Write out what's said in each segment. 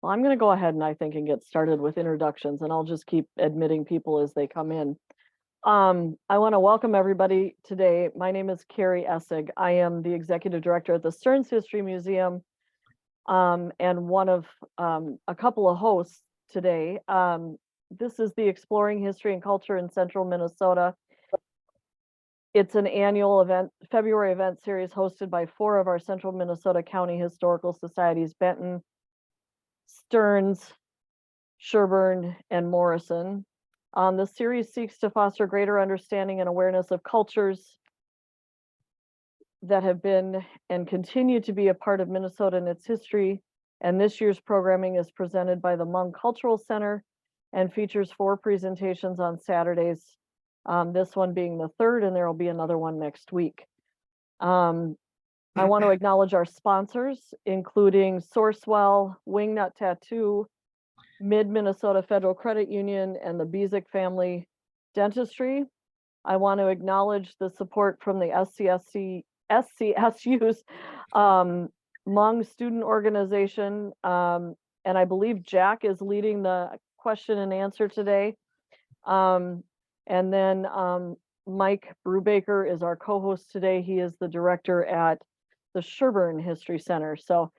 Well, I'm going to go ahead and I think and get started with introductions, and I'll just keep admitting people as they come in. I want to welcome everybody today. My name is Carrie Essig. I am the executive director at the Stearns History Museum, and one of a couple of hosts today. This is the Exploring History and Culture in Central Minnesota. It's an annual event, February event series hosted by 4 of our Central Minnesota County Historical Societies, Benton, Stearns, Sherburne, and Morrison. The series seeks to foster greater understanding and awareness of cultures that have been and continue to be a part of Minnesota and its history. And this year's programming is presented by the Hmong Cultural Center and features 4 presentations on Saturdays, this one being the 3rd, and there will be another one next week. I want to acknowledge our sponsors, including Sourcewell, Wingnut Tattoo, Mid-Minnesota Federal Credit Union, and the Bezic Family Dentistry. I want to acknowledge the support from the SCSU's Hmong Student Organization, and I believe Jack is leading the question and answer today. And then Mike Brubaker is our co-host today. He is the director at the Sherburne History Center. So,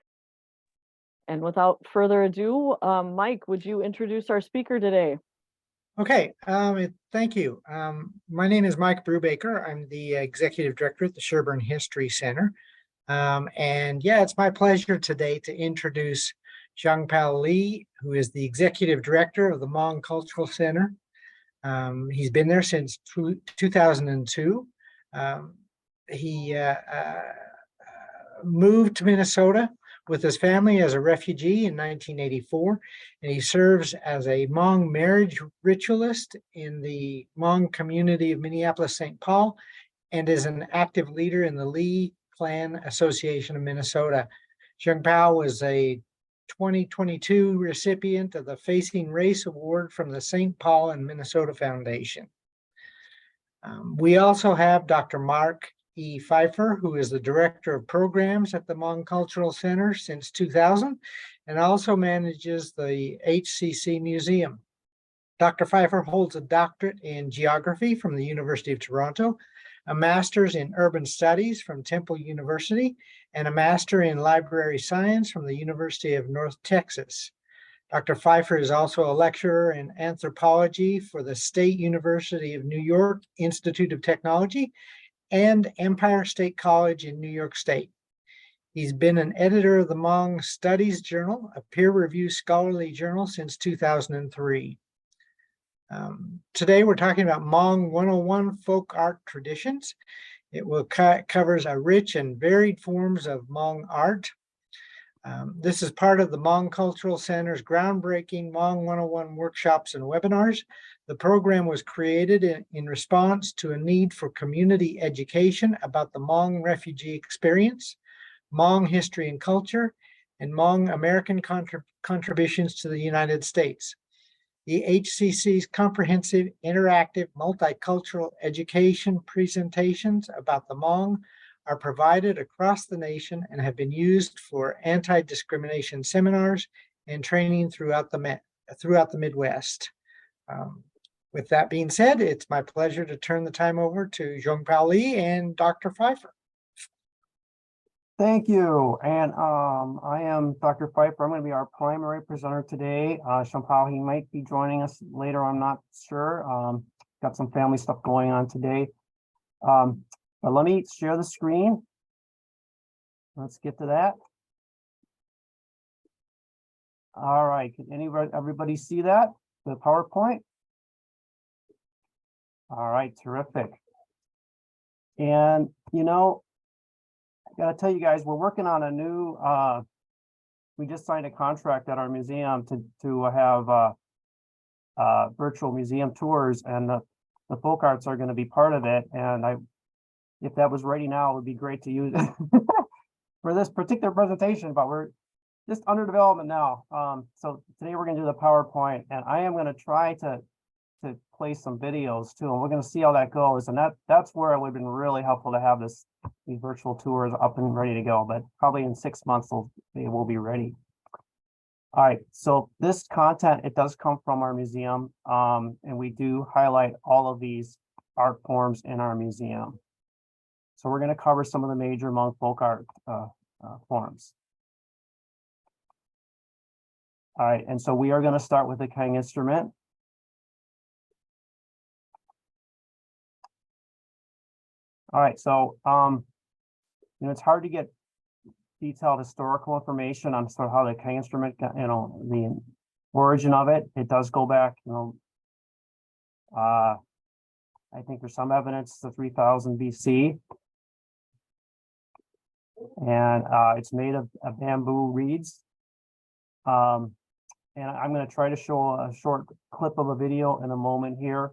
and without further ado, Mike, would you introduce our speaker today? Okay, thank you. My name is Mike Brubaker. I'm the executive director at the Sherburne History Center. And yeah, it's my pleasure today to introduce Zhangpao Li, who is the executive director of the Hmong Cultural Center. He's been there since 2002. He moved to Minnesota with his family as a refugee in 1984, and he serves as a Hmong marriage ritualist in the Hmong community of Minneapolis-St. Paul, and is an active leader in the Lee Clan Association of Minnesota. Zhangpao was a 2022 recipient of the Facing Race Award from the St. Paul and Minnesota Foundation. We also have Dr. Mark E. Pfeiffer, who is the director of programs at the Hmong Cultural Center since 2000, and also manages the HCC Museum. Dr. Pfeiffer holds a doctorate in geography from the University of Toronto, a master's in urban studies from Temple University, and a master in library science from the University of North Texas. Dr. Pfeiffer is also a lecturer in anthropology for the State University of New York Institute of Technology and Empire State College in New York State. He's been an editor of the Hmong Studies Journal, a peer-reviewed scholarly journal, since 2003. Today we're talking about Hmong 101 folk art traditions. It covers a rich and varied forms of Hmong art. This is part of the Hmong Cultural Center's groundbreaking Hmong 101 workshops and webinars. The program was created in response to a need for community education about the Hmong refugee experience, Hmong history and culture, and Hmong American contributions to the United States. The HCC's comprehensive, interactive, multicultural education presentations about the Hmong are provided across the nation and have been used for anti-discrimination seminars and training throughout the Midwest. With that being said, it's my pleasure to turn the time over to Zhangpao Li and Dr. Pfeiffer. Thank you. And I am Dr. Pfeiffer. I'm going to be our primary presenter today. Zhangpao, he might be joining us later. I'm not sure. Got some family stuff going on today. But let me share the screen. Let's get to that. All right. Can everybody see that? The PowerPoint? All right. Terrific. And, you know, I got to tell you guys, we're working on a new, we just signed a contract at our museum to have virtual museum tours, and the folk arts are going to be part of it. And if that was ready now, it would be great to use it for this particular presentation, but we're just under development now. So today we're going to do the PowerPoint, and I am going to try to play some videos too, and we're going to see how that goes. And that's where it would have been really helpful to have these virtual tours up and ready to go, but probably in 6 months they will be ready. All right, so this content, it does come from our museum, and we do highlight all of these art forms in our museum. So we're going to cover some of the major Hmong folk art forms. All right, and so we are going to start with the Qeej instrument. All right, so it's hard to get detailed historical information on sort of how the Qeej instrument got, the origin of it. It does go back, I think there's some evidence to 3000 BC. And it's made of bamboo reeds. And I'm going to try to show a short clip of a video in a moment here.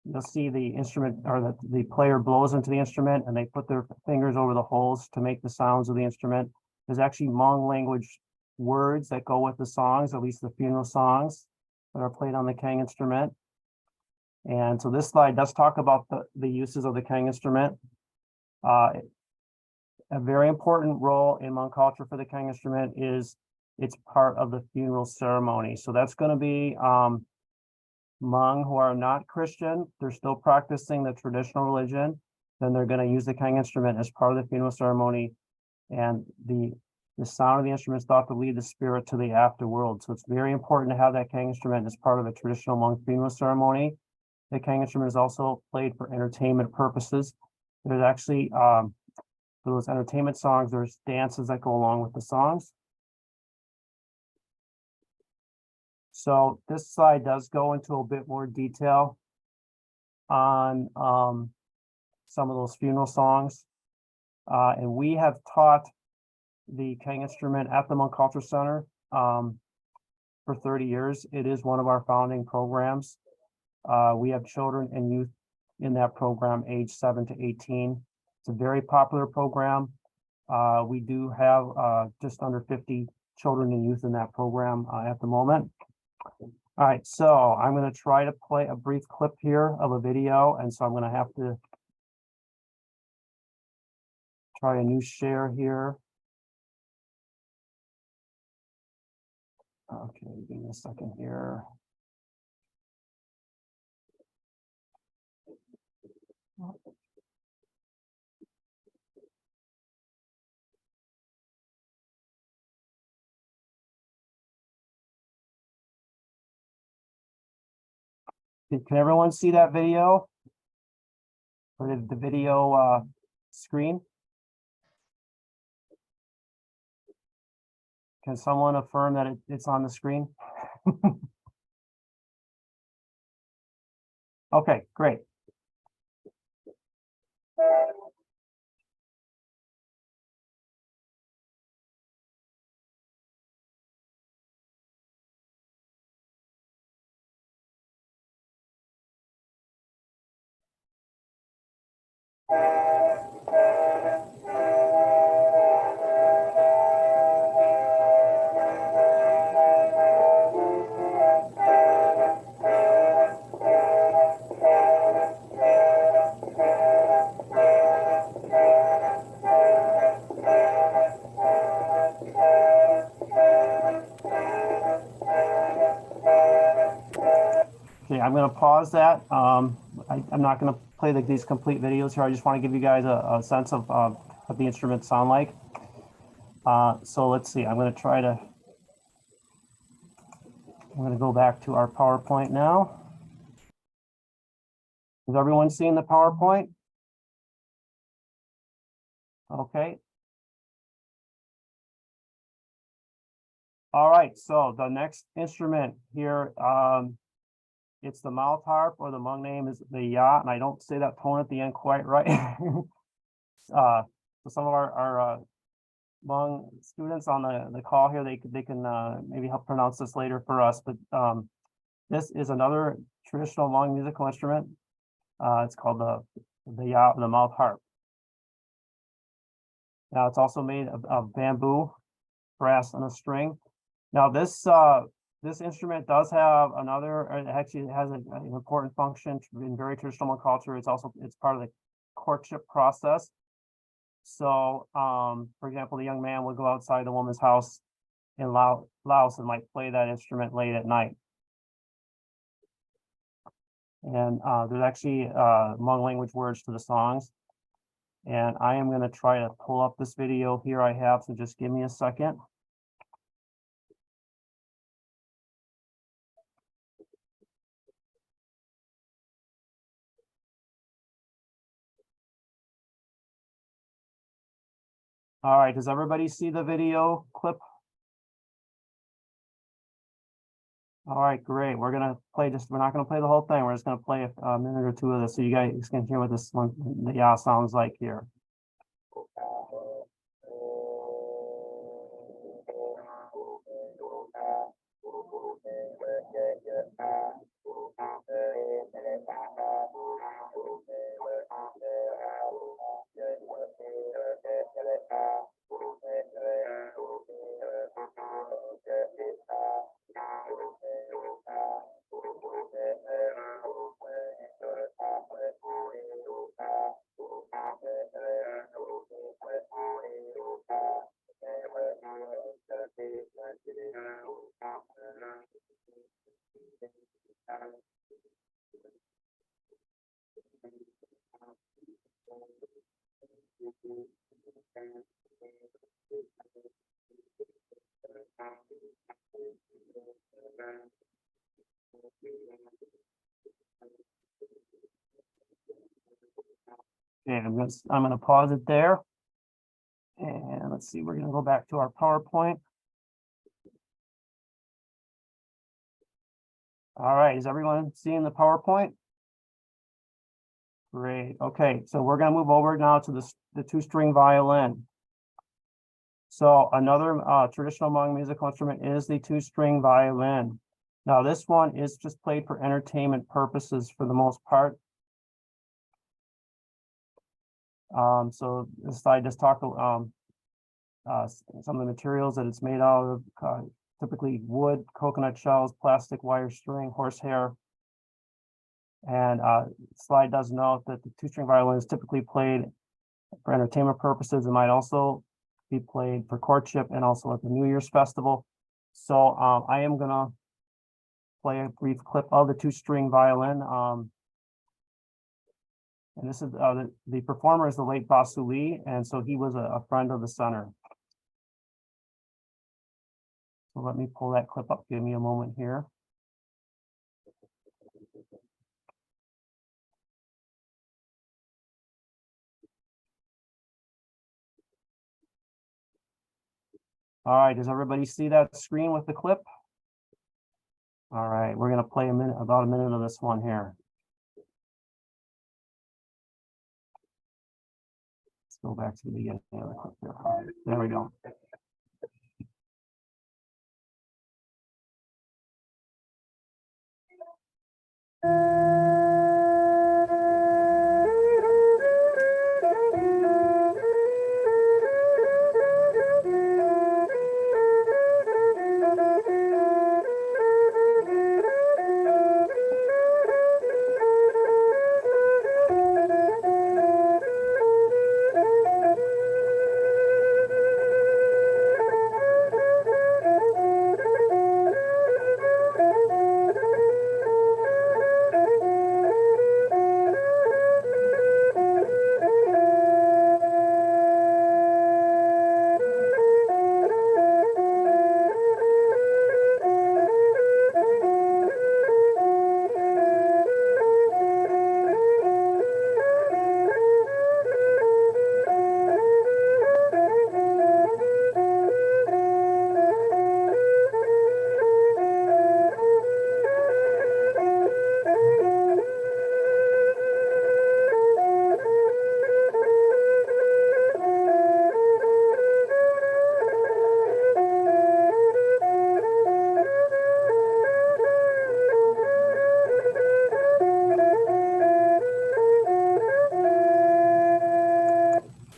You'll see the instrument, or the player blows into the instrument and they put their fingers over the holes to make the sounds of the instrument. There's actually Hmong language words that go with the songs, at least the funeral songs that are played on the Qeej instrument. And so this slide does talk about the uses of the Qeej instrument. A very important role in Hmong culture for the Qeej instrument is it's part of the funeral ceremony. So that's going to be Hmong who are not Christian, they're still practicing the traditional religion, then they're going to use the Qeej instrument as part of the funeral ceremony. And the sound of the instrument is thought to lead the spirit to the afterworld. So it's very important to have that Qeej instrument as part of a traditional Hmong funeral ceremony. The Qeej instrument is also played for entertainment purposes. There's actually, for those entertainment songs, there's dances that go along with the songs. So this slide does go into a bit more detail on some of those funeral songs. And we have taught the Qeej instrument at the Hmong Cultural Center for 30 years. It is one of our founding programs. We have children and youth in that program age 7 to 18. It's a very popular program. We do have just under 50 children and youth in that program at the moment. All right, so I'm going to try to play a brief clip here of a video, and so I'm going to have to try a new share here. Okay, give me a second here. Can everyone see that video? Or the video screen? Can someone affirm that it's on the screen? Okay, great. Okay, I'm going to pause that. I'm not going to play these complete videos here. I just want to give you guys a sense of what the instruments sound like. So let's see. I'm going to go back to our PowerPoint now. Is everyone seeing the PowerPoint? Okay. All right, so the next instrument here, it's the mouth harp, or the Hmong name is the ya, and I don't say that tone at the end quite right. So some of our Hmong students on the call here, they can maybe help pronounce this later for us. But this is another traditional Hmong musical instrument. It's called the ya, the mouth harp. Now it's also made of bamboo, brass, and a string. Now this instrument does have it actually has an important function in very traditional Hmong culture. It's part of the courtship process. So, for example, the young man would go outside the woman's house in Laos that might play that instrument late at night. And there's actually Hmong language words to the songs. And I am going to try to pull up this video here I have, so just give me a second. All right, does everybody see the video clip? All right, great. We're not gonna play the whole thing. We're just gonna play a minute or two of this so you guys can hear what this one, the sounds like here. Okay, I'm gonna pause it there. And let's see, we're gonna go back to our PowerPoint. All right, is everyone seeing the PowerPoint? Great. Okay, so we're gonna move over now to the two-string violin. So another traditional Hmong musical instrument is the two-string violin. Now this one is just played for entertainment purposes for the most part. So this slide just talked some of the materials that it's made out of, typically wood, coconut shells, plastic wire string, horsehair. And slide does note that the two-string violin is typically played for entertainment purposes. It might also be played for courtship and also at the New Year's festival. So I am gonna play a brief clip of the two-string violin. And this is the performer is the late Basu Lee, and so he was a friend of the center. So let me pull that clip up. Give me a moment here. All right, does everybody see that screen with the clip? All right, we're gonna play about a minute of this one here. Let's go back to the beginning of the clip here. All right, there we go.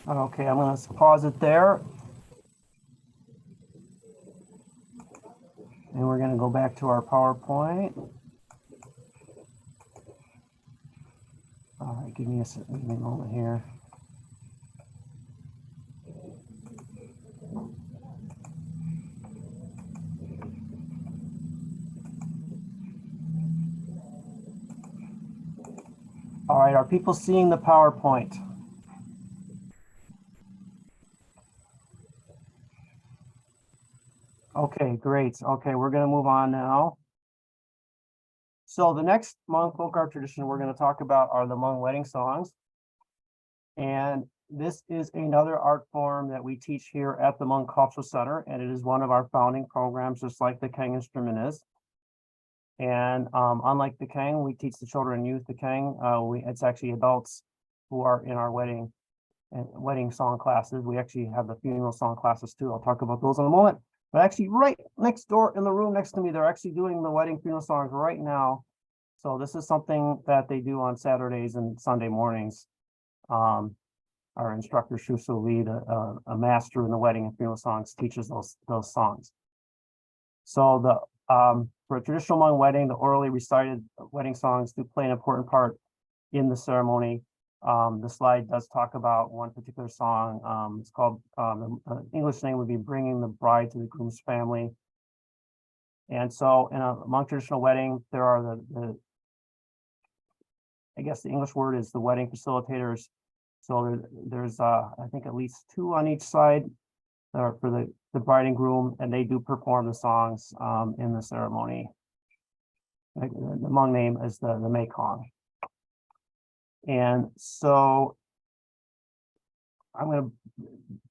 Okay, I'm going to pause it there. And we're going to go back to our PowerPoint. All right, give me a moment here. All right, are people seeing the PowerPoint? Okay, great. Okay, we're going to move on now. So the next Hmong folk art tradition we're going to talk about are the Hmong wedding songs. And this is another art form that we teach here at the Hmong Cultural Center, and it is one of our founding programs, just like the Qeej Instrument is. And unlike the Qeej, we teach the children and youth the Qeej. It's actually adults who are in our wedding song classes. We actually have the funeral song classes too. I'll talk about those in a moment. But actually, right next door in the room next to me, they're actually doing the wedding funeral songs right now. So this is something that they do on Saturdays and Sunday mornings. Our instructor, Shu Su Lee, a master in the wedding and funeral songs, teaches those songs. So for a traditional Hmong wedding, the orally recited wedding songs do play an important part in the ceremony. The slide does talk about one particular song. It's called, the English name would be Bringing the Bride to the Groom's Family. And so in a Hmong traditional wedding, there are I guess the English word is the wedding facilitators. So there's I think at least 2 on each side for the bride and groom, and they do perform the songs in the ceremony. The Hmong name is the Mekong. And so I'm going to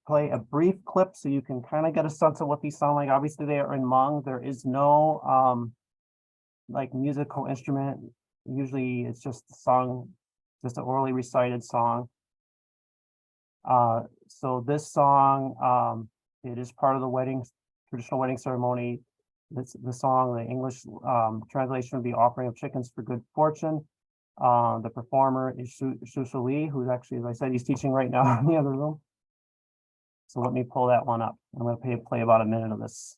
play a brief clip so you can kind of get a sense of what these sound like. Obviously, they are in Hmong. There is no like musical instrument. Usually it's just the song, just an orally recited song. So this song, it is part of the traditional wedding ceremony. The song, the English translation would be Offering of Chickens for Good Fortune. The performer is Shu Su Lee, who's actually, as I said, he's teaching right now in the other room. So let me pull that one up. I'm going to play about a minute of this.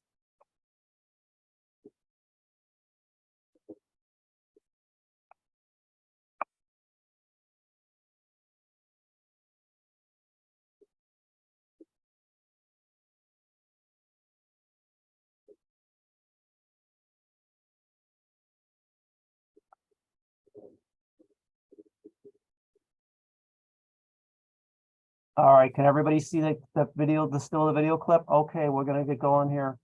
All right, can everybody see the video, the video clip? Okay, we're gonna get going here.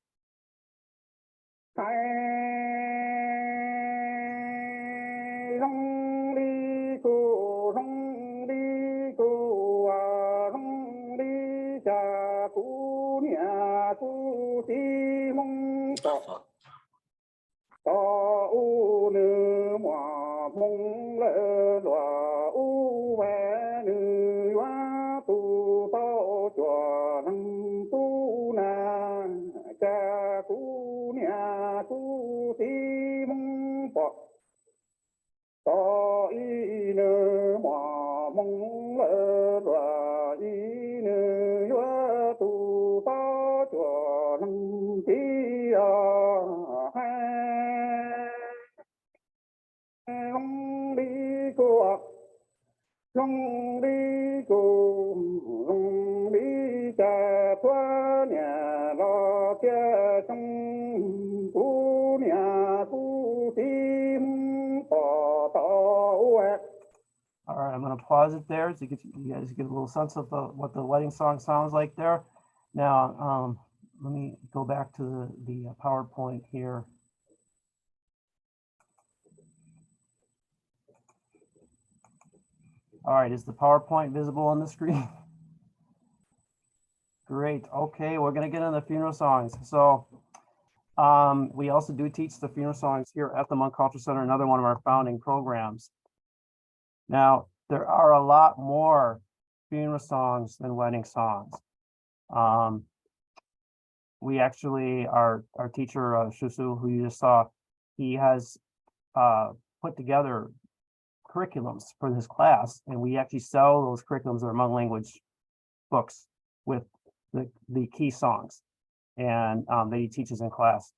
All right, I'm going to pause it there to get you guys get a little sense of what the wedding song sounds like there. Now, let me go back to the PowerPoint here. All right, is the PowerPoint visible on the screen? Great. Okay, we're going to get into the funeral songs. So we also do teach the funeral songs here at the Hmong Cultural Center, another one of our founding programs. Now, there are a lot more funeral songs than wedding songs. We actually, our teacher, Shu Su, who you just saw, he has put together curriculums for this class, and we actually sell those curriculums or Hmong language books with the key songs, and that he teaches in class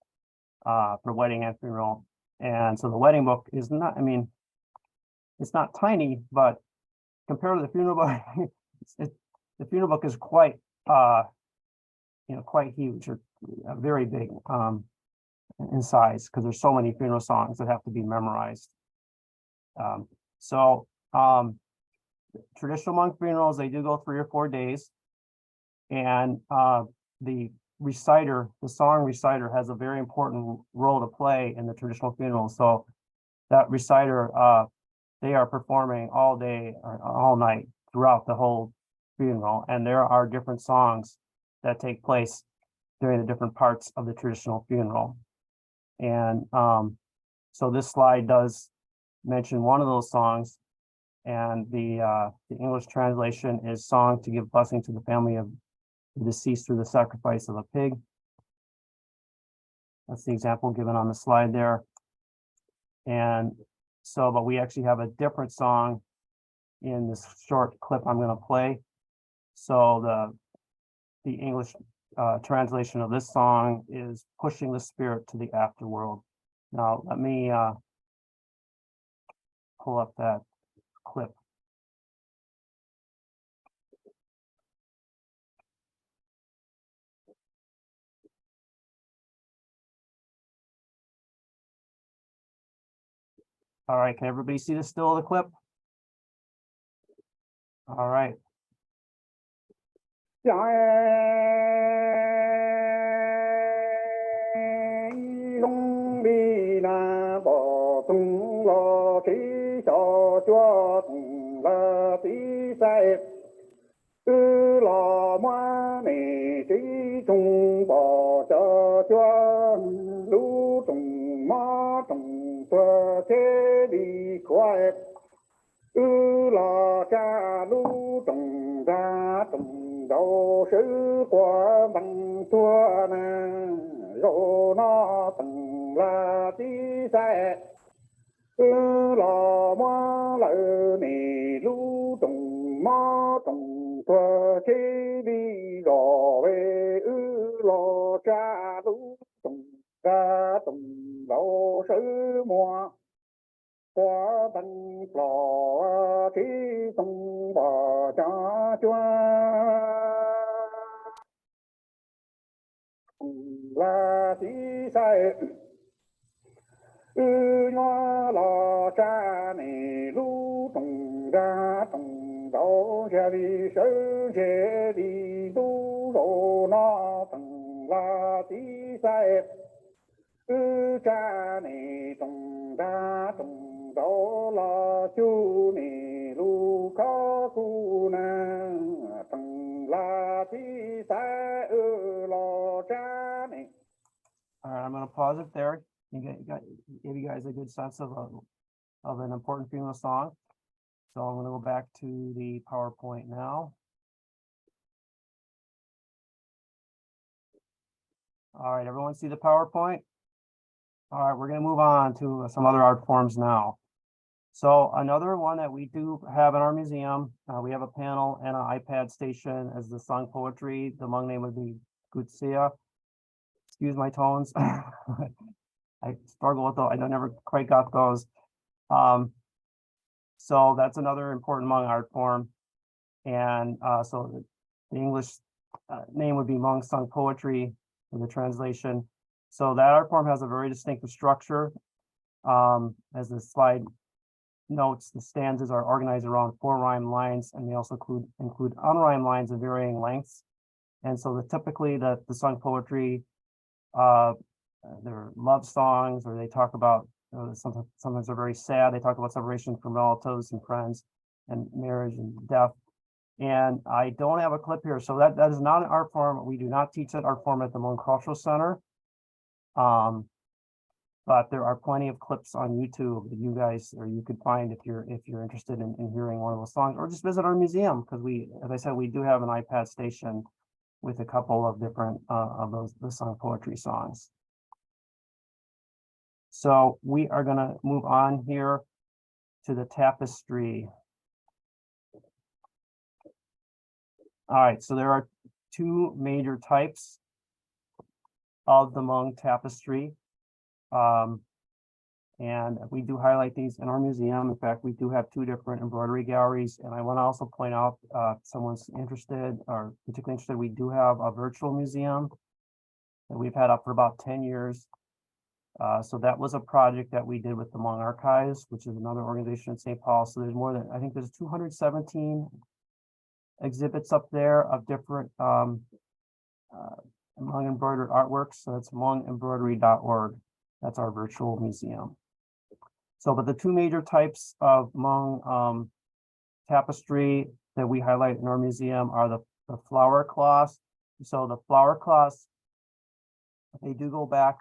for wedding and funeral. And so the wedding book is not, I mean, it's not tiny, but compared to the funeral book, the funeral book is quite, quite huge, or very big in size, because there's so many funeral songs that have to be memorized. So Traditional Hmong funerals, they do go 3 or 4 days. And the reciter, the song reciter, has a very important role to play in the traditional funeral. So that reciter, they are performing all day or all night throughout the whole funeral. And there are different songs that take place during the different parts of the traditional funeral. And so this slide does mention one of those songs, and the English translation is "Song to Give Blessing to the Family of the Deceased through the Sacrifice of a Pig." That's the example given on the slide there. And so, but we actually have a different song in this short clip I'm going to play. So the English translation of this song is "Pushing the Spirit to the Afterworld." Now, let me pull up that clip. All right, can everybody see the still of the clip? All right. All right, I'm going to pause it there. Give you guys a good sense of an important funeral song. So I'm going to go back to the PowerPoint now. All right, everyone see the PowerPoint? All right, we're going to move on to some other art forms now. So another one that we do have in our museum, we have a panel and an iPad station as the song poetry. The Hmong name would be Gutsia. Excuse my tones. I struggle with those. I never quite got those. So that's another important Hmong art form. And so the English name would be Hmong sung poetry in the translation. So that art form has a very distinctive structure. As the slide notes, the stanzas are organized around 4 rhyme lines, and they also include unrhymed lines of varying lengths. And so typically the sung poetry, they're love songs, or they talk about sometimes they're very sad. They talk about separation from relatives and friends and marriage and death. And I don't have a clip here, so that is not an art form. We do not teach that art form at the Hmong Cultural Center. But there are plenty of clips on YouTube that you guys, or you could find if you're interested in hearing one of those songs, or just visit our museum, because we, as I said, we do have an iPad station with a couple of different of the sung poetry songs. So we are going to move on here to the tapestry. All right, so there are 2 major types of the Hmong tapestry. And we do highlight these in our museum. In fact, we do have 2 different embroidery galleries. And I want to also point out, if someone's interested or particularly interested, we do have a virtual museum that we've had up for about 10 years. So that was a project that we did with the Hmong Archives, which is another organization in St. Paul. So there's more than, I think there's 217 exhibits up there of different Hmong embroidered artworks. So it's hmongembroidery.org. That's our virtual museum. So, but the two major types of Hmong tapestry that we highlight in our museum are the flower cloths. So the flower cloths, they do go back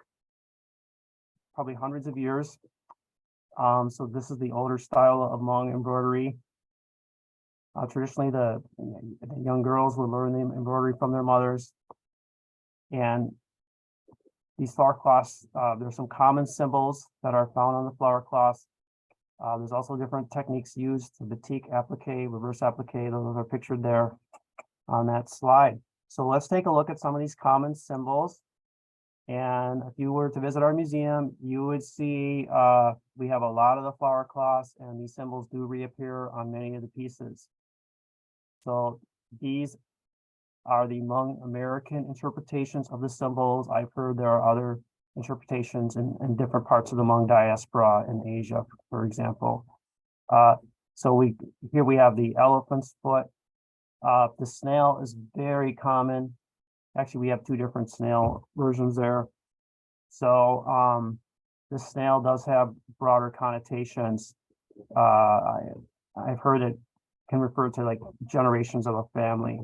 probably hundreds of years. So this is the older style of Hmong embroidery. Traditionally, the young girls would learn the embroidery from their mothers. And these flower cloths, there's some common symbols that are found on the flower cloths. There's also different techniques used, the batik applique, reverse applique, those are pictured there on that slide. So let's take a look at some of these common symbols. And if you were to visit our museum, you would see we have a lot of the flower cloths, and these symbols do reappear on many of the pieces. So these are the Hmong American interpretations of the symbols. I've heard there are other interpretations in different parts of the Hmong diaspora in Asia, for example. So here we have the elephant's foot. The snail is very common. Actually, we have two different snail versions there. So the snail does have broader connotations. I've heard it can refer to like generations of a family.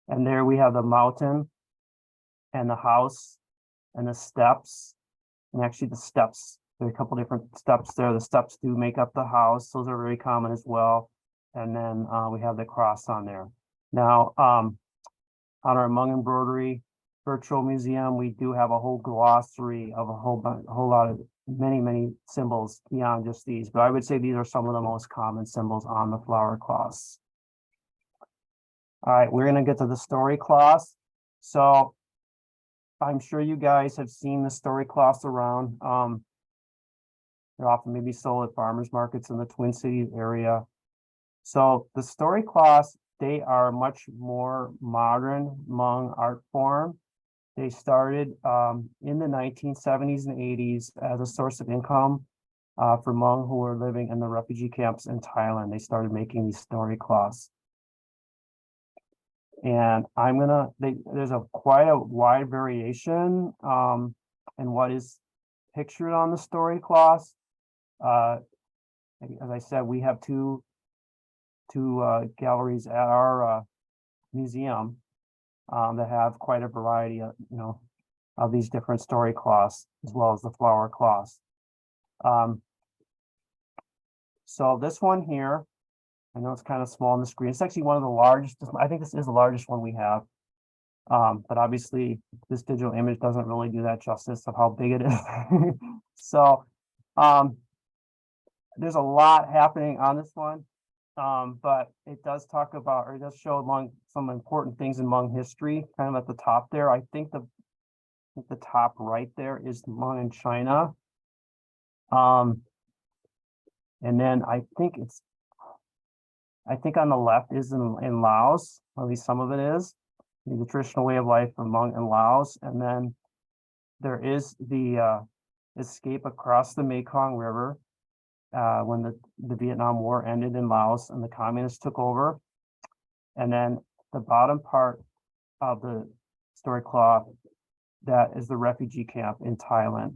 And there we have the mountain and the house and the steps. And actually the steps, there are a couple different steps there. The steps do make up the house. Those are very common as well. And then we have the cross on there. Now, on our Hmong embroidery virtual museum, we do have a whole glossary of a whole lot of many symbols beyond just these, but I would say these are some of the most common symbols on the flower cloths. All right, we're going to get to the story cloths. So I'm sure you guys have seen the story cloths around. They're often maybe sold at farmers markets in the Twin Cities area. So the story cloths, they are much more modern Hmong art form. They started in the 1970s and 80s as a source of income for Hmong who were living in the refugee camps in Thailand. They started making these story cloths. And there's quite a wide variation in what is pictured on the story cloths. As I said, we have two galleries at our museum that have quite a variety of, of these different story cloths, as well as the flower cloths. So this one here, I know it's kind of small on the screen. It's actually one of the largest. I think this is the largest one we have. But obviously this digital image doesn't really do that justice of how big it is. So there's a lot happening on this one. But it does talk about, or it does show among some important things in Hmong history, kind of at the top there. I think the top right there is Hmong in China. And then I think on the left is in Laos, or at least some of it is, the traditional way of life of Hmong in Laos. And then there is the escape across the Mekong River when the Vietnam War ended in Laos and the communists took over. And then the bottom part of the story cloth, that is the refugee camp in Thailand.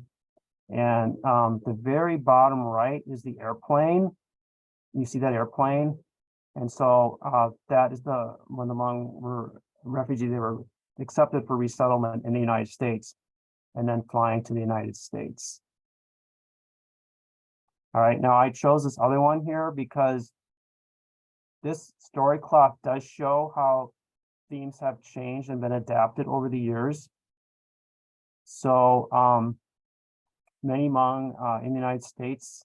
And the very bottom right is the airplane. You see that airplane? And so that is when the Hmong were refugees, they were accepted for resettlement in the United States and then flying to the United States. All right, now I chose this other one here because this story cloth does show how themes have changed and been adapted over the years. So many Hmong in the United States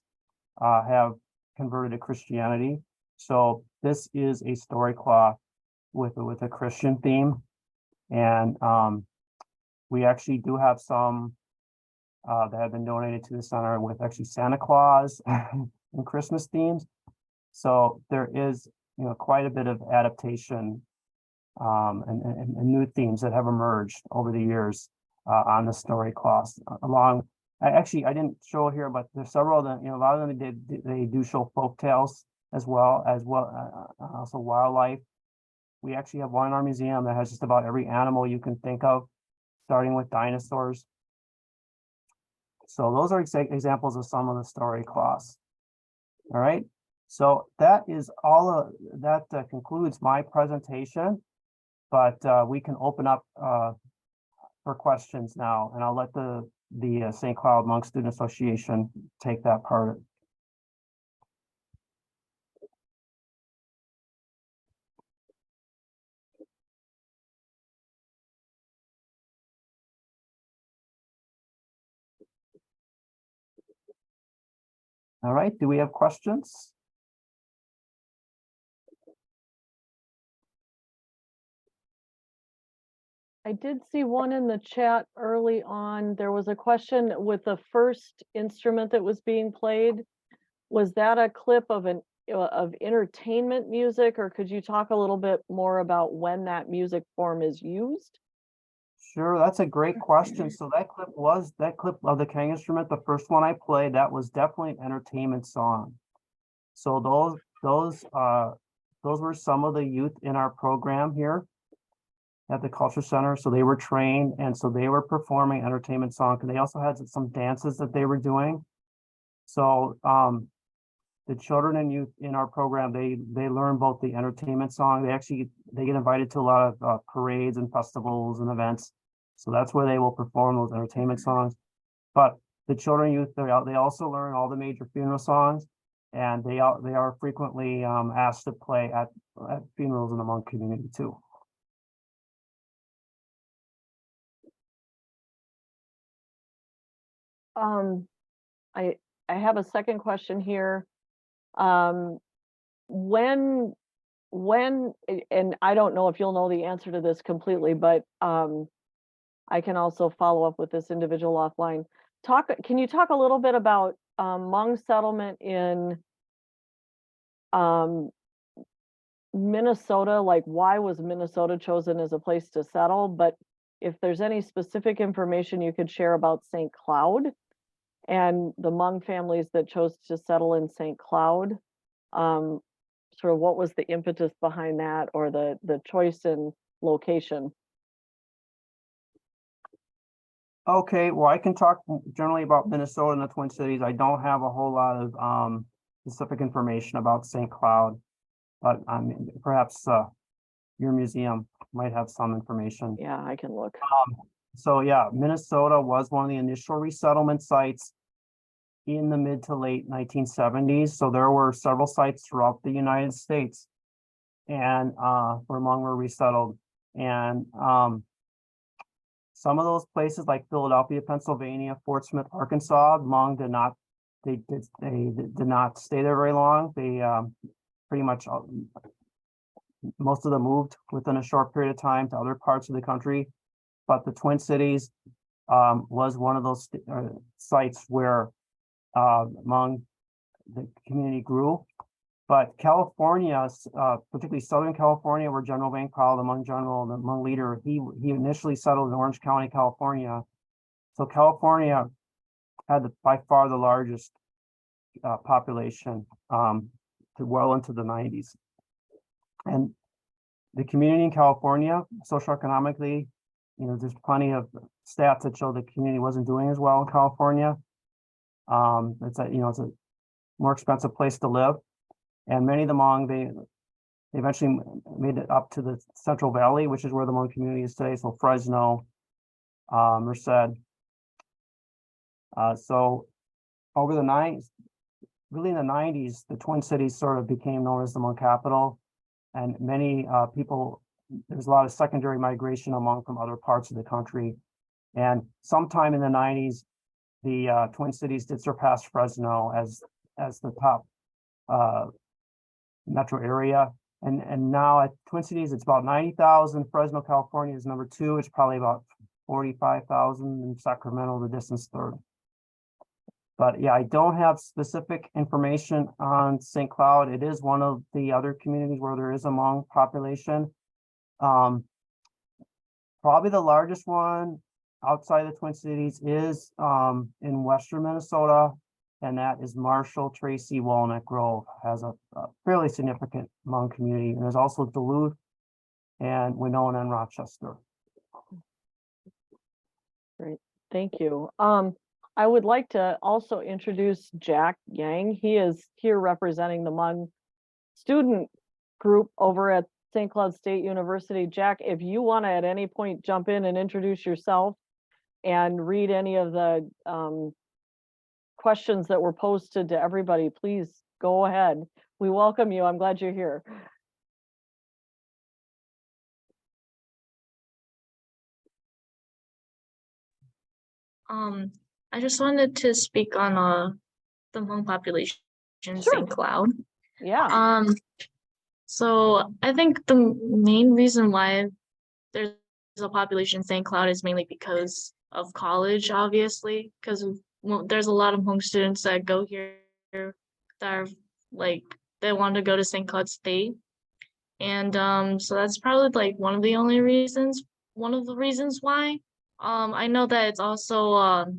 have converted to Christianity. So this is a story cloth with a Christian theme. And we actually do have some that have been donated to the center with actually Santa Claus and Christmas themes. So there is, quite a bit of adaptation and new themes that have emerged over the years on the story cloths, along I didn't show it here, but there's several of them, a lot of them they do show folk tales as well, also wildlife. We actually have one in our museum that has just about every animal you can think of, starting with dinosaurs. So those are examples of some of the story cloths. All right, so that is all that concludes my presentation, but we can open up for questions now, and I'll let the St. Cloud Hmong Student Association take that part. All right, do we have questions? I did see one in the chat early on. There was a question with the first instrument that was being played. Was that a clip of of entertainment music, or could you talk a little bit more about when that music form is used? Sure, that's a great question. So that clip of the Qeej Instrument, the first one I played, that was definitely an entertainment song. So those were some of the youth in our program here at the Culture Center. So they were trained, and so they were performing entertainment songs, and they also had some dances that they were doing. So the children and youth in our program, they learn both the entertainment song. They get invited to a lot of parades and festivals and events. So that's where they will perform those entertainment songs. But the children and youth, they also learn all the major funeral songs, and they are frequently asked to play at funerals in the Hmong community too. I have a second question here. When, and I don't know if you'll know the answer to this completely, but I can also follow up with this individual offline. Can you talk a little bit about Hmong settlement in Minnesota? Like, why was Minnesota chosen as a place to settle? But if there's any specific information you could share about St. Cloud and the Hmong families that chose to settle in St. Cloud, sort of what was the impetus behind that, or the choice in location? Okay, well, I can talk generally about Minnesota and the Twin Cities. I don't have a whole lot of specific information about St. Cloud, but perhaps your museum might have some information. Yeah, I can look. So yeah, Minnesota was one of the initial resettlement sites in the mid to late 1970s. So there were several sites throughout the United States, and where Hmong were resettled. And some of those places, like Philadelphia, Pennsylvania, Fort Smith, Arkansas, Hmong did not stay there very long. They pretty much most of them moved within a short period of time to other parts of the country. But the Twin Cities was one of those sites where Hmong, the community grew. But California, particularly Southern California, where General Van Powell, the Hmong general, the Hmong leader, he initially settled in Orange County, California. So California had by far the largest population to well into the 90s. And the community in California, socioeconomically, there's plenty of stats that show the community wasn't doing as well in California. It's a more expensive place to live. And many of the Hmong, they eventually made it up to the Central Valley, which is where the Hmong community is today. So Fresno, Merced. So over the 90s, really in the 90s, the Twin Cities sort of became known as the Hmong capital. And many people, there's a lot of secondary migration among from other parts of the country. And sometime in the 90s, the Twin Cities did surpass Fresno as the top metro area. And now at Twin Cities, it's about 90,000. Fresno, California is number 2. It's probably about 45,000, and Sacramento, the distant third. But yeah, I don't have specific information on St. Cloud. It is one of the other communities where there is a Hmong population. Probably the largest one outside the Twin Cities is in western Minnesota, and that is Marshall, Tracy, Walnut Grove has a fairly significant Hmong community. And there's also Duluth and Winona and Rochester. Great, thank you. I would like to also introduce Jack Yang. He is here representing the Hmong student group over at St. Cloud State University. Jack, if you want to at any point jump in and introduce yourself and read any of the questions that were posted to everybody, please go ahead. We welcome you. I'm glad you're here. I just wanted to speak on the Hmong population in Sure. St. Cloud. Yeah. So I think the main reason why there's a population in St. Cloud is mainly because of college, obviously, because there's a lot of Hmong students that go here that are like they want to go to St. Cloud State. And so that's probably like one of the reasons why. I know that it's also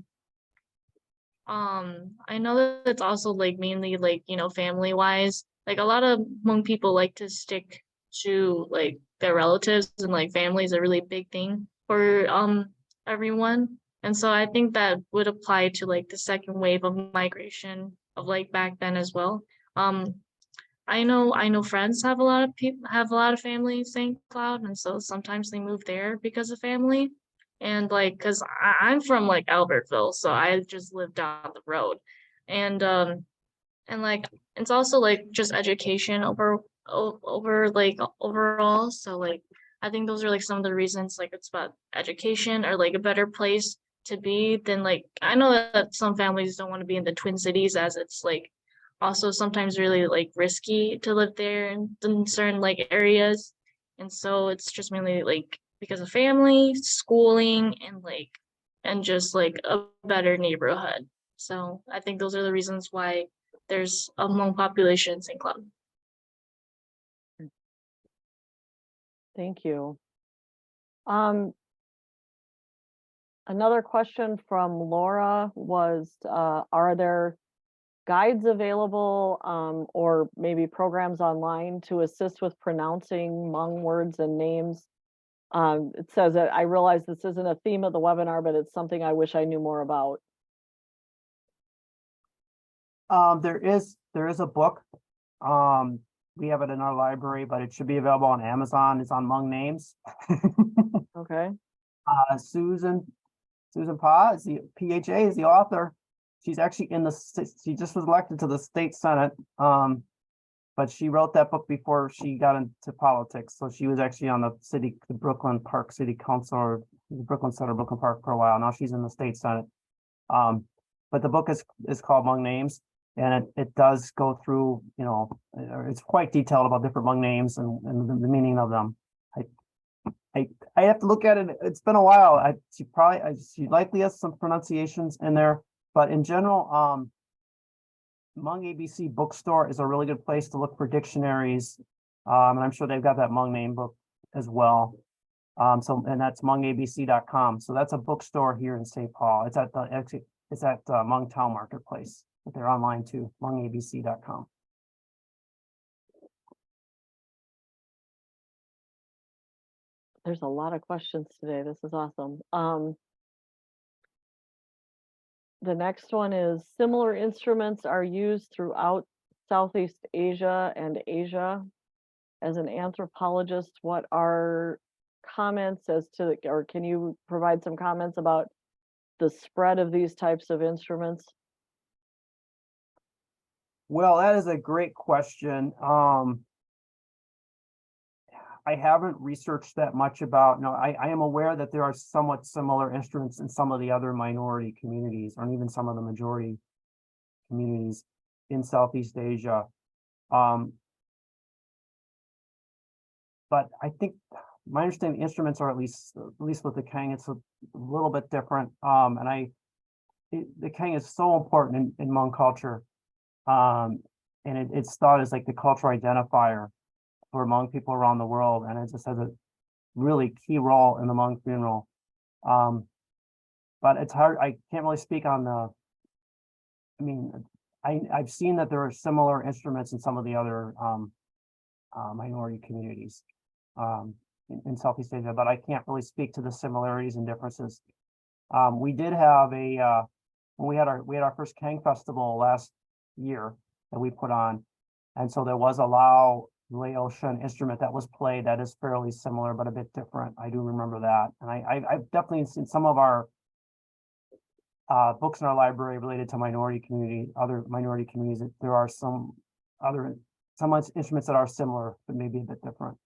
like mainly like, you know, family wise. Like a lot of Hmong people like to stick to like their relatives, and like family is a really big thing for everyone. And so I think that would apply to like the second wave of migration of like back then as well. I know friends have a lot of family in St. Cloud, and so sometimes they move there because of family. And like, cause I'm from like Albertville, so I just live down the road. And like it's also like just education over like overall. So like I think those are like some of the reasons, like it's about education or like a better place to be than like I know that some families don't want to be in the Twin Cities, as it's like also sometimes really like risky to live there in certain like areas. And so it's just mainly like because of family, schooling, and just like a better neighborhood. So I think those are the reasons why there's a Hmong population in St. Cloud. Thank you. Another question from Laura was, are there guides available or maybe programs online to assist with pronouncing Hmong words and names? It says that I realize this isn't a theme of the webinar, but it's something I wish I knew more about. There is a book. We have it in our library, but it should be available on Amazon. It's on Hmong names. Okay. Susan Pa is the PHA is the author. She's actually she just was elected to the state senate. But she wrote that book before she got into politics. So she was actually on the Brooklyn Park City Council, or the Brooklyn Center, Brooklyn Park for a while. Now she's in the state senate. But the book is called Hmong Names, and it does go through, you know, it's quite detailed about different Hmong names and the meaning of them. I have to look at it. It's been a while. She likely has some pronunciations in there, but in general, Hmong ABC bookstore is a really good place to look for dictionaries. And I'm sure they've got that Hmong name book as well. And that's HmongABC.com. So that's a bookstore here in St. Paul. It's at Hmong Town Marketplace, but they're online too, HmongABC.com. There's a lot of questions today. This is awesome. The next one is, similar instruments are used throughout Southeast Asia and Asia. As an anthropologist, what are comments as to, or can you provide some comments about the spread of these types of instruments? Well, that is a great question. I haven't researched that much about. No, I am aware that there are somewhat similar instruments in some of the other minority communities, or even some of the majority communities in Southeast Asia. But I think my understanding, instruments are at least with the Qeej, it's a little bit different. And the Qeej is so important in Hmong culture, and it's thought as like the cultural identifier for Hmong people around the world, and it just has a really key role in the Hmong funeral. but it's hard. I can't really speak on the. I mean, I've seen that there are similar instruments in some of the other minority communities in Southeast Asia, but I can't really speak to the similarities and differences. We did have when we had our first Kang Festival last year that we put on, and so there was a Laotian instrument that was played that is fairly similar but a bit different. I do remember that, and I've definitely seen some of our books in our library related to other minority communities. There are some instruments that are similar but maybe a bit different.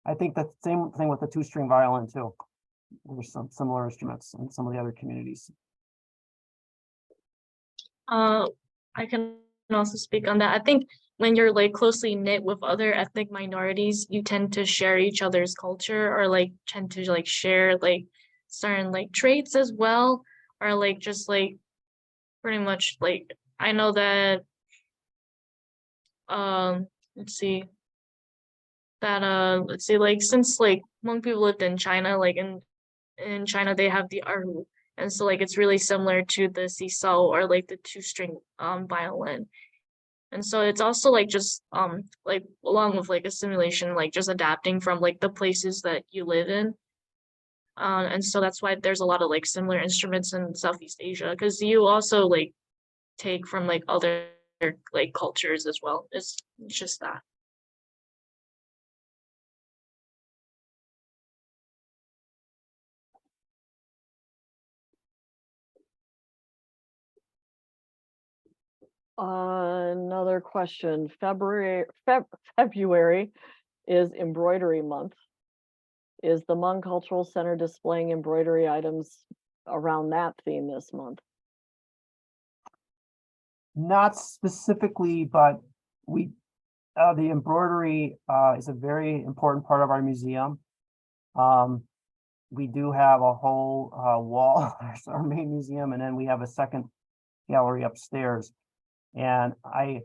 I think the same thing with the two-string violin too. There's some similar instruments in some of the other communities. I can also speak on that. I think when you're like closely knit with other ethnic minorities, you tend to share each other's culture, or like tend to like share like certain like traits as well, or like just like pretty much like I know that let's see like since like Hmong people lived in China, like in China they have the erhu, and so like it's really similar to the seesaw or like the two-string violin. And so it's also like just like along with like assimilation, like just adapting from like the places that you live in. And so that's why there's a lot of like similar instruments in Southeast Asia, because you also like take from like other like cultures as well. It's just that. Another question. February is embroidery month. Is the Hmong Cultural Center displaying embroidery items around that theme this month? Not specifically, but we the embroidery is a very important part of our museum. We do have a whole wall. That's our main museum, and then we have a second gallery upstairs. And I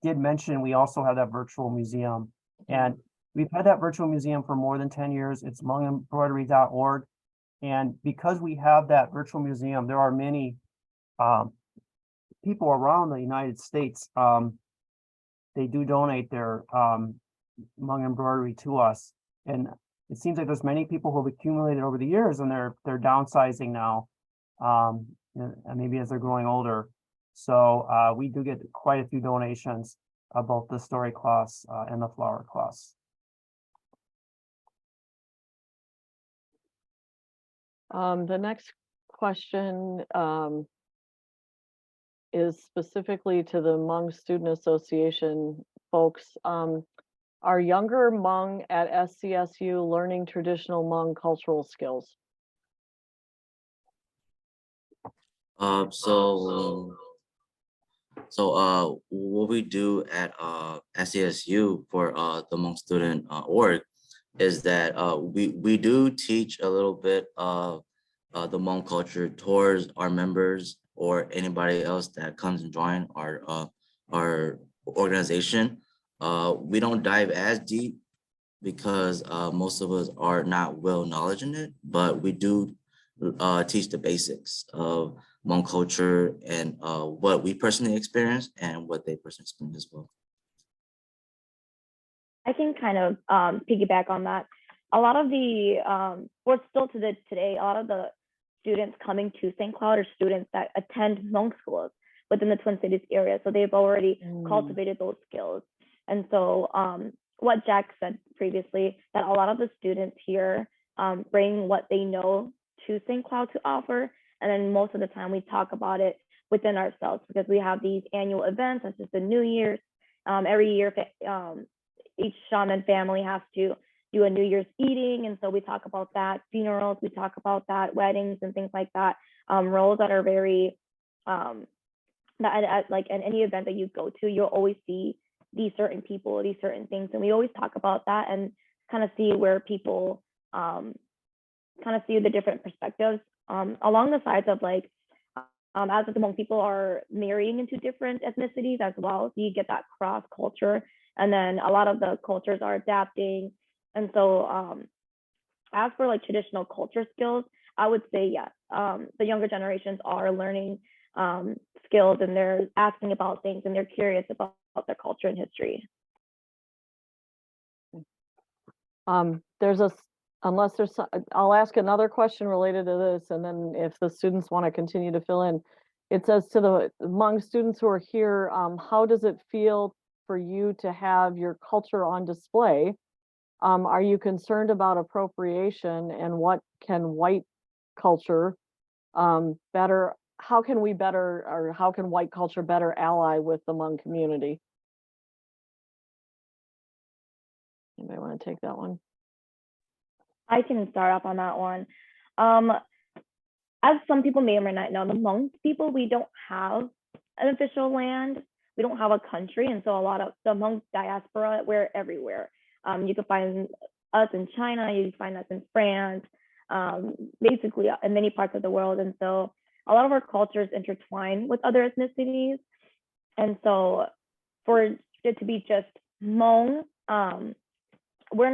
did mention we also have that virtual museum, and we've had that virtual museum for more than 10 years. It's hmongembroidery.org. And because we have that virtual museum, there are many people around the United States. They do donate their Hmong embroidery to us. And it seems like there's many people who have accumulated over the years, and they're downsizing now, and maybe as they're growing older. So we do get quite a few donations of both the story cloths and the flower cloths. The next question is specifically to the Hmong Student Association folks. Are younger Hmong at SCSU learning traditional Hmong cultural skills? What we do at SCSU for the Hmong Student org is that we do teach a little bit of the Hmong culture towards our members or anybody else that comes and join our organization. We don't dive as deep because most of us are not well knowledge in it, but we do teach the basics of Hmong culture and what we personally experience and what they personally experience as well. I can kind of piggyback on that. A lot of the, or still to today, a lot of the students coming to St. Cloud are students that attend Hmong schools within the Twin Cities area. So they've already cultivated those skills. And so what Jack said previously, that a lot of the students here bring what they know to St. Cloud to offer. And then most of the time we talk about it within ourselves, because we have these annual events, such as the New Year's. Every year, each shaman family has to do a New Year's eating. And so we talk about that, funerals, we talk about that, weddings and things like that, roles that are very, like in any event that you go to, you'll always see these certain people, these certain things. And we always talk about that and kind of see where people kind of see the different perspectives along the sides of like, as the Hmong people are marrying into different ethnicities as well. So you get that cross culture. And then a lot of the cultures are adapting. And so as for like traditional culture skills, I would say yes. The younger generations are learning skills, and they're asking about things, and they're curious about their culture and history. Unless there's, I'll ask another question related to this, and then if the students want to continue to fill in. It says to the Hmong students who are here, how does it feel for you to have your culture on display? Are you concerned about appropriation, and what can white culture better, how can we better, or how can white culture better ally with the Hmong community? Anybody want to take that one? I can start off on that one. As some people may or may not know, the Hmong people, we don't have an official land. We don't have a country. And so a lot of the Hmong diaspora, we're everywhere. You can find us in China, you can find us in France, basically in many parts of the world. And so a lot of our cultures intertwine with other ethnicities. And so for it to be just Hmong, we're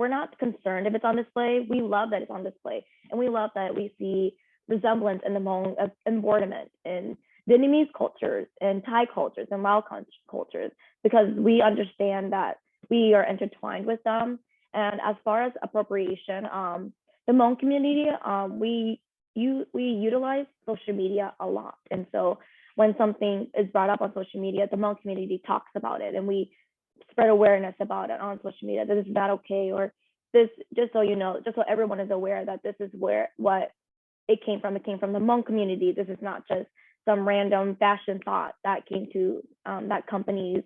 not concerned if it's on display. We love that it's on display, and we love that we see resemblance in the Hmong embodiment in Vietnamese cultures and Thai cultures and Lao cultures, because we understand that we are intertwined with them. And as far as appropriation, the Hmong community, we utilize social media a lot. And so when something is brought up on social media, the Hmong community talks about it, and we spread awareness about it on social media. This is not okay, or this, just so you know, just so everyone is aware that this is what it came from. It came from the Hmong community. This is not just some random fashion thought that came to that company's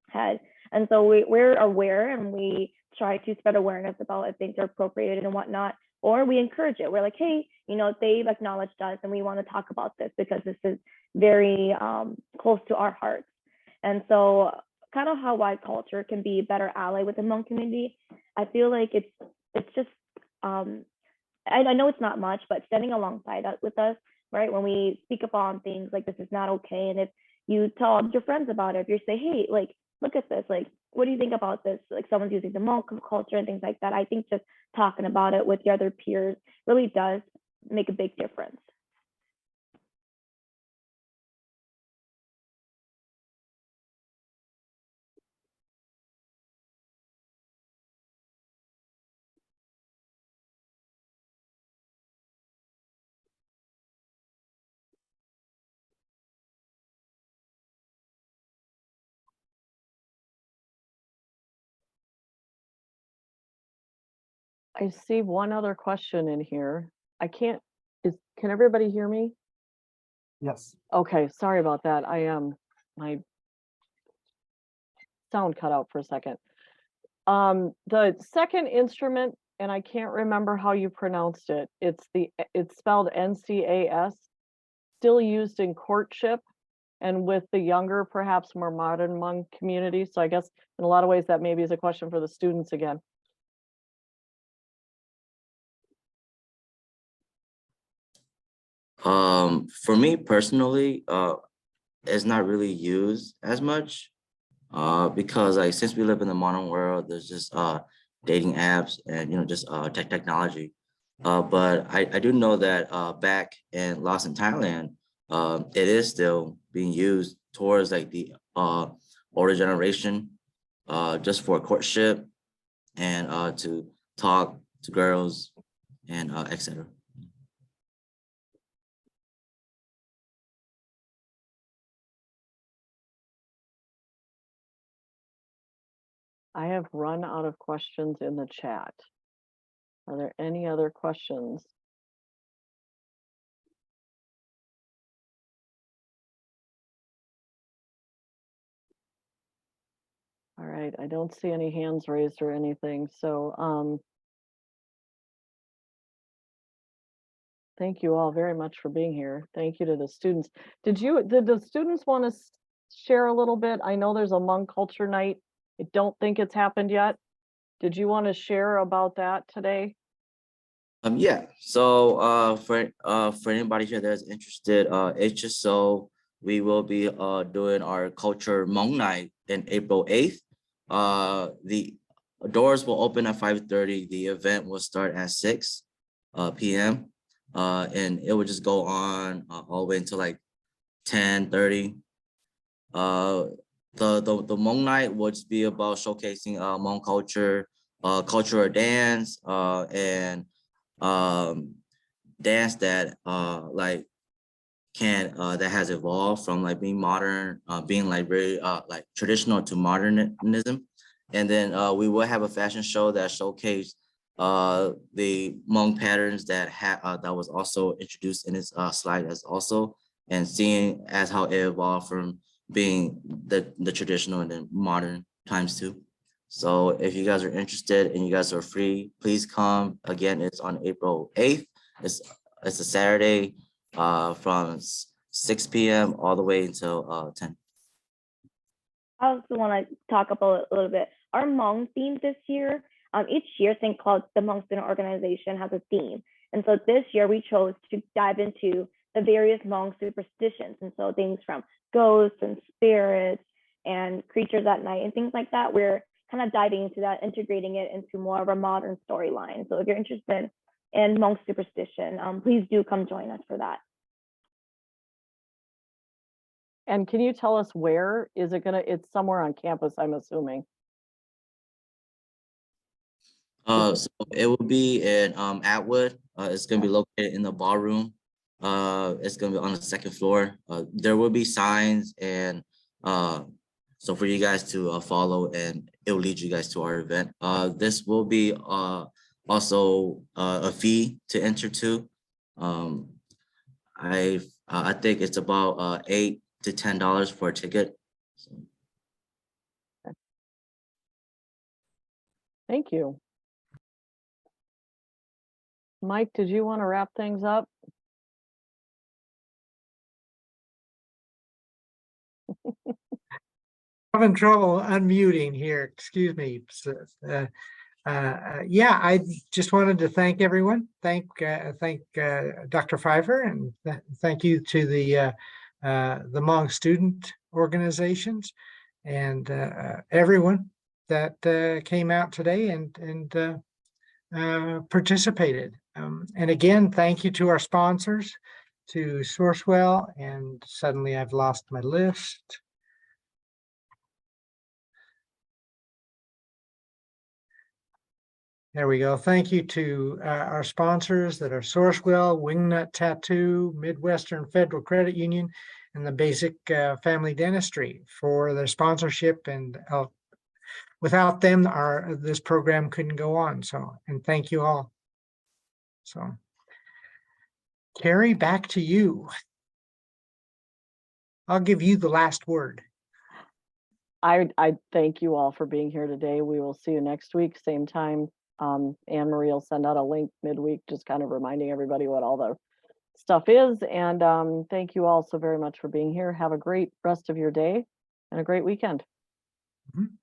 head. And so we're aware, and we try to spread awareness about if things are appropriated and whatnot, or we encourage it. We're like, hey, you know, they've acknowledged us, and we want to talk about this because this is very close to our hearts. And so kind of how white culture can be a better ally with the Hmong community. I feel like it's just, I know it's not much, but standing alongside with us, right? When we speak upon things like this is not okay. And if you tell your friends about it, if you say, hey, like, look at this, like, what do you think about this? Like someone's using the Hmong culture and things like that. I think just talking about it with the other peers really does make a big difference. I see one other question in here. Can everybody hear me? Yes. Okay, sorry about that. My sound cut out for a second. The second instrument, and I can't remember how you pronounced it. It's spelled NCAS, still used in courtship and with the younger, perhaps more modern Hmong community. So I guess in a lot of ways that maybe is a question for the students again. For me personally, it's not really used as much, because like since we live in the modern world, there's just dating apps and just technology. But I do know that back in Laos and Thailand, it is still being used towards like the older generation, just for courtship and to talk to girls and etc. I have run out of questions in the chat. Are there any other questions? All right, I don't see any hands raised or anything, so thank you all very much for being here. Thank you to the students. Did the students want to share a little bit? I know there's a Hmong culture night. I don't think it's happened yet. Did you want to share about that today? Yeah. So for anybody here that's interested, it's just so we will be doing our culture Hmong night in April 8th. The doors will open at 5:30. The event will start at 6. p.m. And it would just go on all the way until like 10:30. The Hmong night would just be about showcasing Hmong culture, cultural dance, and dance that like that has evolved from like being modern, being like very like traditional to modernism. And then we will have a fashion show that showcased the Hmong patterns that that was also introduced in this slide as also, and seeing as how it evolved from being the traditional and then modern times too. So if you guys are interested and you guys are free, please come. Again, it's on April 8th. It's a Saturday from 6 p.m. all the way until 10. I also want to talk about a little bit our Hmong theme this year. Each year, St. Cloud's, the Hmong student organization, has a theme. And so this year we chose to dive into the various Hmong superstitions. And so things from ghosts and spirits and creatures at night and things like that. We're kind of diving into that, integrating it into more of a modern storyline. So if you're interested in Hmong superstition, please do come join us for that. And can you tell us where is it gonna? It's somewhere on campus, I'm assuming. So it will be in Atwood. It's gonna be located in the ballroom. It's gonna be on the second floor. There will be signs and so for you guys to follow, and it will lead you guys to our event. This will be also a fee to enter to. I think it's about $8 to $10 for a ticket. So. Thank you. Mike, did you want to wrap things up? Having trouble unmuting here. Excuse me. Yeah, I just wanted to thank everyone. Thank Dr. Pfeiffer, and thank you to the Hmong student organizations and everyone that came out today and participated. And again, thank you to our sponsors, to Sourcewell, and suddenly I've lost my list. There we go. Thank you to our sponsors that are Sourcewell, Wingnut Tattoo, Midwestern Federal Credit Union, and the Basic Family Dentistry for their sponsorship. And without them, this program couldn't go on. So, and thank you all. So, Carrie, back to you. I'll give you the last word. I thank you all for being here today. We will see you next week, same time. Anne Marie will send out a link midweek, just kind of reminding everybody what all the stuff is. And thank you all so very much for being here. Have a great rest of your day and a great weekend. Mm-hmm.